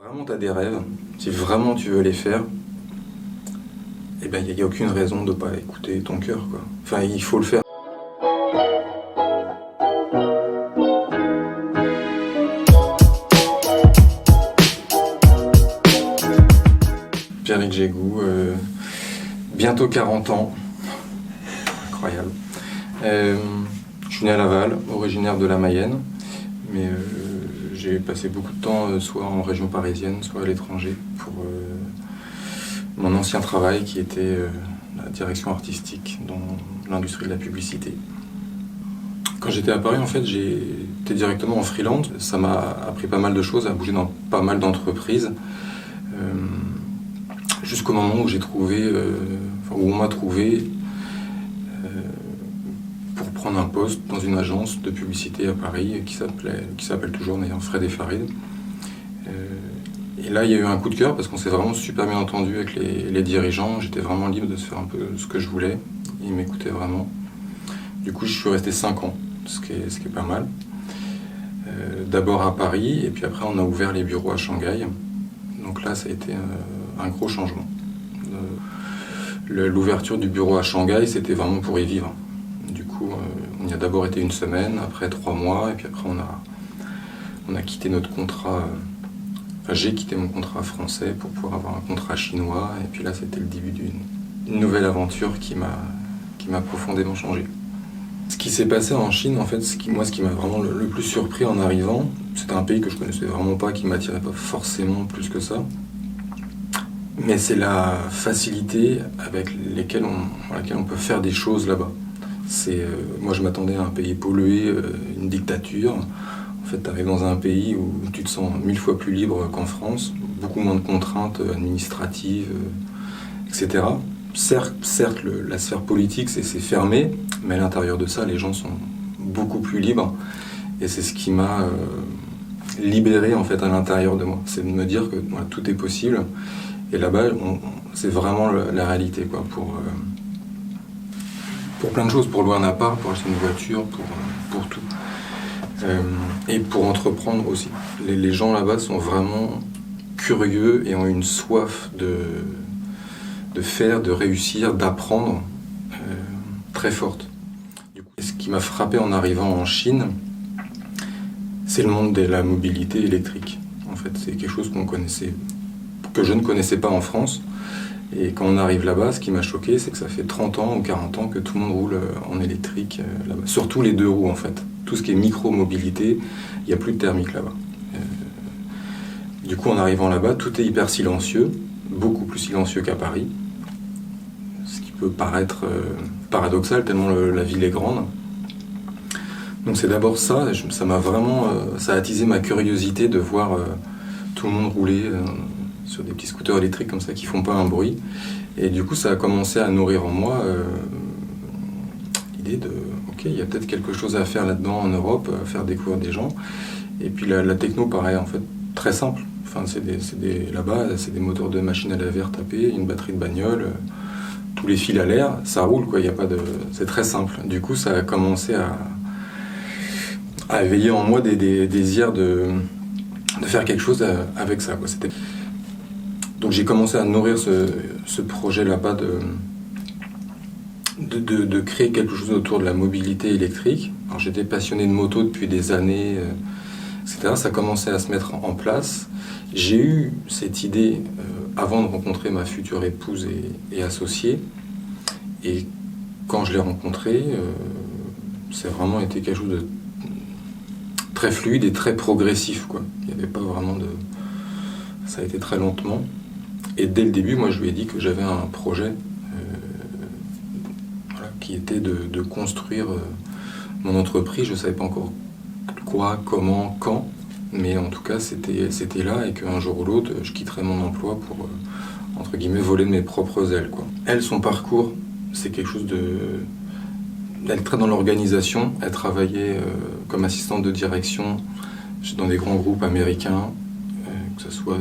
Vraiment, tu as des rêves, si vraiment tu veux les faire, eh ben, il n'y a aucune raison de ne pas écouter ton cœur, quoi. Enfin, il faut le faire. Pierrick Jégou, bientôt 40 ans. Incroyable. Je suis né à Laval, originaire de la Mayenne, mais j'ai passé beaucoup de temps soit en région parisienne, soit à l'étranger pour mon ancien travail qui était la direction artistique dans l'industrie de la publicité. Quand j'étais à Paris, en fait, j'étais directement en freelance. Ça m'a appris pas mal de choses, à bouger dans pas mal d'entreprises, jusqu'au moment où j'ai trouvé, où on m'a trouvé pour prendre un poste dans une agence de publicité à Paris qui s'appelle toujours d'ailleurs Fred et Farid. Et là, il y a eu un coup de cœur parce qu'on s'est vraiment super bien entendu avec les dirigeants. J'étais vraiment libre de se faire un peu ce que je voulais. Ils m'écoutaient vraiment. Du coup, je suis resté 5 ans, ce qui est pas mal. D'abord à Paris, et puis après, on a ouvert les bureaux à Shanghai. Donc là, ça a été un gros changement. L'ouverture du bureau à Shanghai, c'était vraiment pour y vivre. Du coup, on y a d'abord été 1 semaine, après 3 mois, et puis après, on a quitté notre contrat. J'ai quitté mon contrat français pour pouvoir avoir un contrat chinois, et puis là c'était le début d'une nouvelle aventure qui m'a profondément changé. Ce qui s'est passé en Chine, en fait, ce qui m'a vraiment le plus surpris en arrivant, c'était un pays que je connaissais vraiment pas, qui m'attirait pas forcément plus que ça, mais c'est la facilité avec laquelle on peut faire des choses là-bas. Moi je m'attendais à un pays pollué, une dictature. En fait, tu arrives dans un pays où tu te sens 1000 fois plus libre qu'en France, beaucoup moins de contraintes administratives, etc. Certes, la sphère politique, c'est fermé, mais à l'intérieur de ça, les gens sont beaucoup plus libres. Et c'est ce qui m'a libéré en fait, à l'intérieur de moi. C'est de me dire que voilà, tout est possible. Et là-bas, c'est vraiment la réalité, quoi, pour plein de choses, pour louer un appart, pour acheter une voiture, pour tout. Et pour entreprendre aussi. Les gens là-bas sont vraiment curieux et ont une soif de faire, de réussir, d'apprendre très forte. Du coup, ce qui m'a frappé en arrivant en Chine, c'est le monde de la mobilité électrique. En fait, c'est quelque chose que je ne connaissais pas en France. Et quand on arrive là-bas, ce qui m'a choqué, c'est que ça fait 30 ans ou 40 ans que tout le monde roule en électrique là-bas. Surtout les 2 roues, en fait. Tout ce qui est micro-mobilité, il n'y a plus de thermique là-bas. Du coup, en arrivant là-bas, tout est hyper silencieux, beaucoup plus silencieux qu'à Paris. Ce qui peut paraître paradoxal, tellement la ville est grande. Donc c'est d'abord ça, ça a attisé ma curiosité de voir tout le monde rouler sur des petits scooters électriques comme ça qui font pas un bruit. Et du coup, ça a commencé à nourrir en moi l'idée de ok, il y a peut-être quelque chose à faire là-dedans en Europe, à faire découvrir des gens. Et puis la techno paraît en fait très simple. Enfin, là-bas, c'est des moteurs de machine à laver tapés, une batterie de bagnole, tous les fils à l'air, ça roule quoi. C'est très simple. Du coup, ça a commencé à éveiller en moi des désirs de faire quelque chose avec ça, quoi. Donc j'ai commencé à nourrir ce projet là-bas de créer quelque chose autour de la mobilité électrique. Alors j'étais passionné de moto depuis des années, etc. Ça commençait à se mettre en place. J'ai eu cette idée avant de rencontrer ma future épouse et associée. Et quand je l'ai rencontrée, c'est vraiment été quelque chose de très fluide et très progressif, quoi. Il n'y avait pas vraiment ça a été très lentement. Et dès le début, moi, je lui ai dit que j'avais un projet qui était de construire mon entreprise. Je ne savais pas encore quoi, comment, quand, mais en tout cas, c'était là et qu'un jour ou l'autre, je quitterais mon emploi pour, entre guillemets, voler de mes propres ailes, quoi. Elle, son parcours, c'est quelque chose elle est très dans l'organisation. Elle travaillait comme assistante de direction dans des grands groupes américains, que ce soit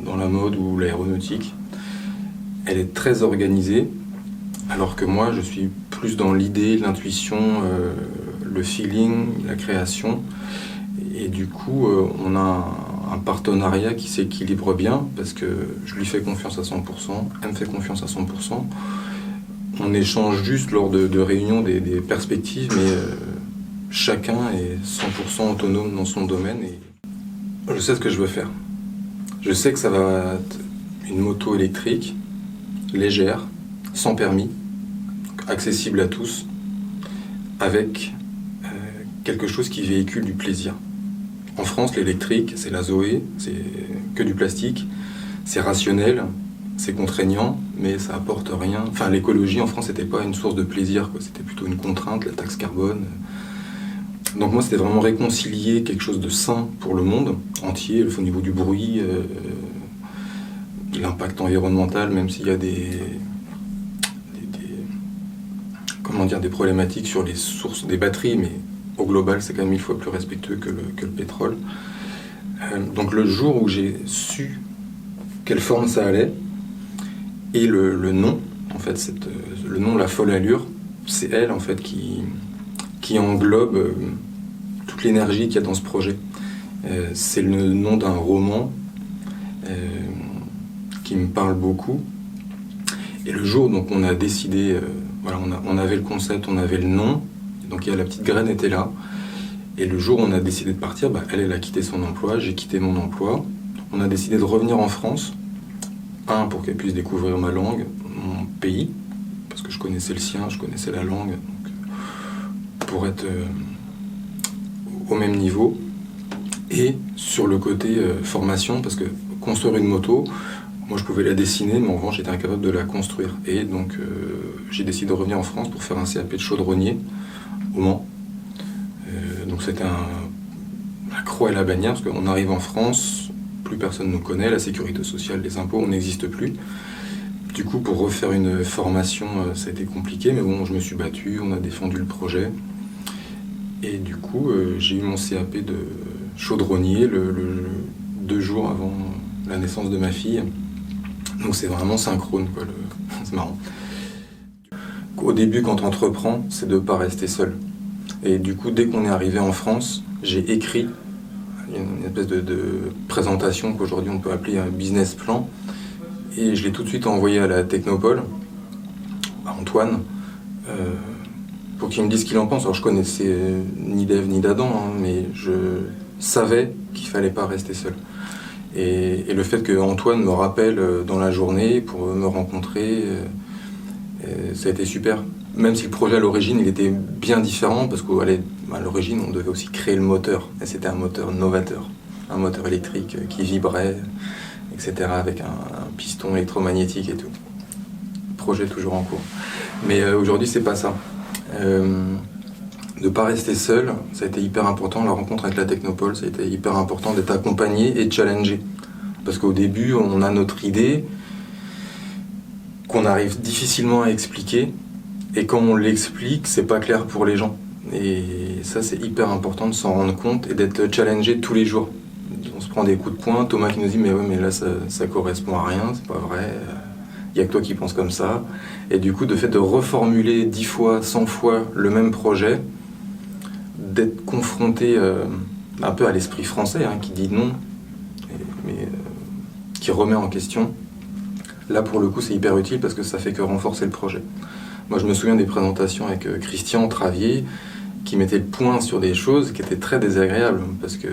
dans la mode ou l'aéronautique. Elle est très organisée, alors que moi, je suis plus dans l'idée, l'intuition, le feeling, la création. Et du coup, on a un partenariat qui s'équilibre bien, parce que je lui fais confiance à 100%, elle me fait confiance à 100%. On échange juste lors de réunions des perspectives, mais chacun est 100% autonome dans son domaine. Et je sais ce que je veux faire. Je sais que ça va être une moto électrique, légère, sans permis, accessible à tous, avec quelque chose qui véhicule du plaisir. En France, l'électrique, c'est la Zoé, c'est que du plastique, c'est rationnel, c'est contraignant, mais ça apporte rien. Enfin, l'écologie en France, c'était pas une source de plaisir, quoi. C'était plutôt une contrainte, la taxe carbone. Donc moi, c'était vraiment réconcilier quelque chose de sain pour le monde entier, au niveau du bruit, l'impact environnemental, même s'il y a des problématiques sur les sources des batteries, mais au global, c'est quand même 1000 fois plus respectueux que le pétrole. Donc le jour où j'ai su quelle forme ça allait, et le nom, en fait, le nom La Folle Allure, c'est elle, en fait, qui englobe toute l'énergie qu'il y a dans ce projet. C'est le nom d'un roman qui me parle beaucoup. Et le jour donc on a décidé, on avait le concept, on avait le nom, donc la petite graine était là. Et le jour où on a décidé de partir, elle a quitté son emploi, j'ai quitté mon emploi. On a décidé de revenir en France, pour qu'elle puisse découvrir ma langue, mon pays, parce que je connaissais le sien, je connaissais la langue, donc, pour être au même niveau. Et sur le côté formation, parce que construire une moto, moi je pouvais la dessiner, mais en revanche j'étais incapable de la construire. Et donc j'ai décidé de revenir en France pour faire un CAP de chaudronnier au Mans. Donc c'était la croix et la bannière, parce qu'on arrive en France, plus personne ne nous connaît, la sécurité sociale, les impôts, on n'existe plus. Du coup, pour refaire une formation, ça a été compliqué, mais bon, je me suis battu, on a défendu le projet. Et du coup, j'ai eu mon CAP de chaudronnier 2 jours avant la naissance de ma fille. Donc c'est vraiment synchrone, quoi. C'est marrant. Au début, quand on entreprend, c'est de ne pas rester seul. Et du coup, dès qu'on est arrivé en France, j'ai écrit une espèce de présentation qu'aujourd'hui on peut appeler un business plan. Et je l'ai tout de suite envoyé à la Technopole, à Antoine, pour qu'il me dise ce qu'il en pense. Alors je connaissais ni d'Ève ni d'Adam, mais je savais qu'il ne fallait pas rester seul. Et le fait que Antoine me rappelle dans la journée pour me rencontrer, ça a été super. Même si le projet à l'origine il était bien différent, parce qu'à l'origine on devait aussi créer le moteur. Et c'était un moteur novateur, un moteur électrique qui vibrait, etc. avec un piston électromagnétique et tout. Projet toujours en cours. Mais aujourd'hui c'est pas ça. De ne pas rester seul, ça a été hyper important. La rencontre avec la Technopole, ça a été hyper important d'être accompagné et challengé. Parce qu'au début, on a notre idée qu'on arrive difficilement à expliquer. Et quand on l'explique, c'est pas clair pour les gens. Et ça, c'est hyper important de s'en rendre compte et d'être challengé tous les jours. On se prend des coups de poing. Thomas qui nous dit « mais ouais, mais là, ça correspond à rien, c'est pas vrai. Il n'y a que toi qui penses comme ça. » Et du coup, de fait de reformuler 10 fois, 100 fois le même projet, d'être confronté un peu à l'esprit français qui dit non, mais qui remet en question. Là, pour le coup, c'est hyper utile parce que ça fait que renforcer le projet. Moi, je me souviens des présentations avec Christian Travier qui mettait le point sur des choses qui étaient très désagréables parce que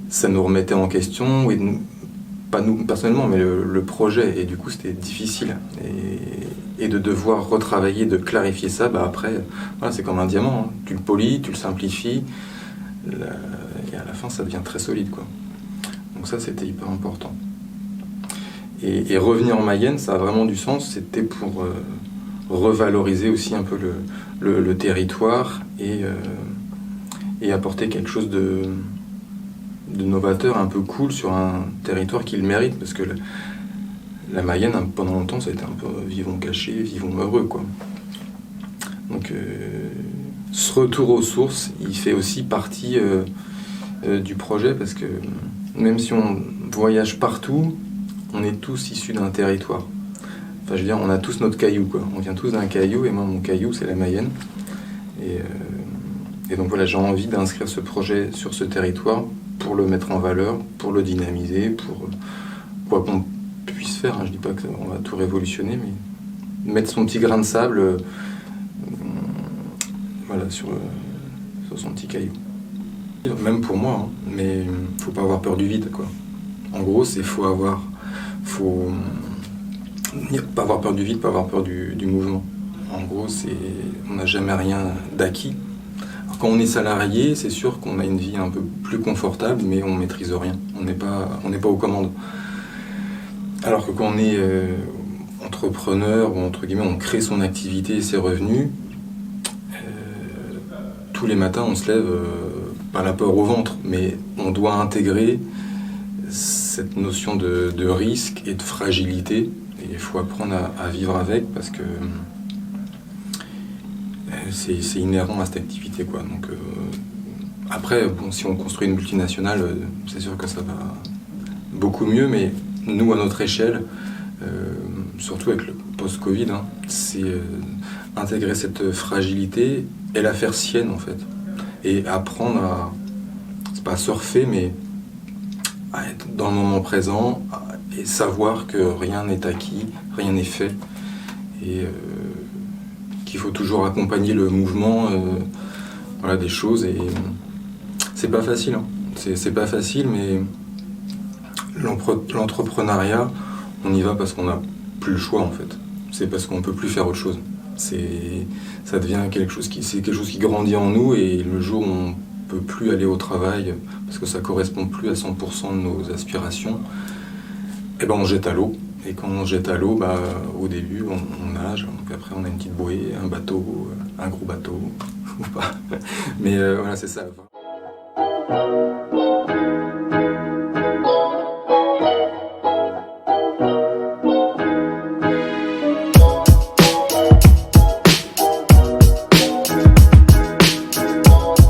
ça nous remettait en question, et pas nous personnellement, mais le projet. Et du coup, c'était difficile. Et de devoir retravailler, de clarifier ça, après, voilà, c'est comme un diamant. Tu le polis, tu le simplifies, et à la fin, ça devient très solide, quoi. Donc ça, c'était hyper important. Et revenir en Mayenne, ça a vraiment du sens. C'était pour revaloriser aussi un peu le territoire et apporter quelque chose de novateur, un peu cool sur un territoire qui le mérite, parce que la Mayenne, pendant longtemps, ça a été un peu vivons cachés, vivons heureux, quoi. Donc, ce retour aux sources, il fait aussi partie du projet, parce que même si on voyage partout, on est tous issus d'un territoire. Enfin, je veux dire, on a tous notre caillou, quoi. On vient tous d'un caillou, et moi, mon caillou, c'est la Mayenne. Et donc voilà, j'ai envie d'inscrire ce projet sur ce territoire pour le mettre en valeur, pour le dynamiser, pour quoi qu'on puisse faire. Hein. Je dis pas qu'on va tout révolutionner, mais mettre son petit grain de sable voilà, sur son petit caillou. Même pour moi, hein, mais faut pas avoir peur du vide, quoi. En gros, faut pas avoir peur du vide, pas avoir peur du mouvement. En gros, on n'a jamais rien d'acquis. Alors, quand on est salarié, c'est sûr qu'on a une vie un peu plus confortable, mais on maîtrise rien. On n'est pas aux commandes. Alors que quand on est entrepreneur, ou entre guillemets, on crée son activité et ses revenus, tous les matins, on se lève, pas la peur au ventre, mais on doit intégrer cette notion de risque et de fragilité. Et il faut apprendre à vivre avec parce que c'est inhérent à cette activité, quoi. Donc, après, bon, si on construit une multinationale, c'est sûr que ça va beaucoup mieux, mais nous, à notre échelle, surtout avec le post-Covid, hein, c'est intégrer cette fragilité et la faire sienne, en fait. Et apprendre c'est pas surfer, mais à être dans le moment présent et savoir que rien n'est acquis, rien n'est fait. Et qu'il faut toujours accompagner le mouvement voilà, des choses. Et c'est pas facile, hein. C'est pas facile, mais l'entrepreneuriat, on y va parce qu'on n'a plus le choix, en fait. C'est parce qu'on peut plus faire autre chose. Ça devient quelque chose qui grandit en nous, et le jour où on peut plus aller au travail parce que ça correspond plus à 100% de nos aspirations, et ben on jette à l'eau. Et quand on jette à l'eau, au début on nage, donc après on a une petite bouée, un bateau, un gros bateau ou pas. Mais voilà, c'est ça.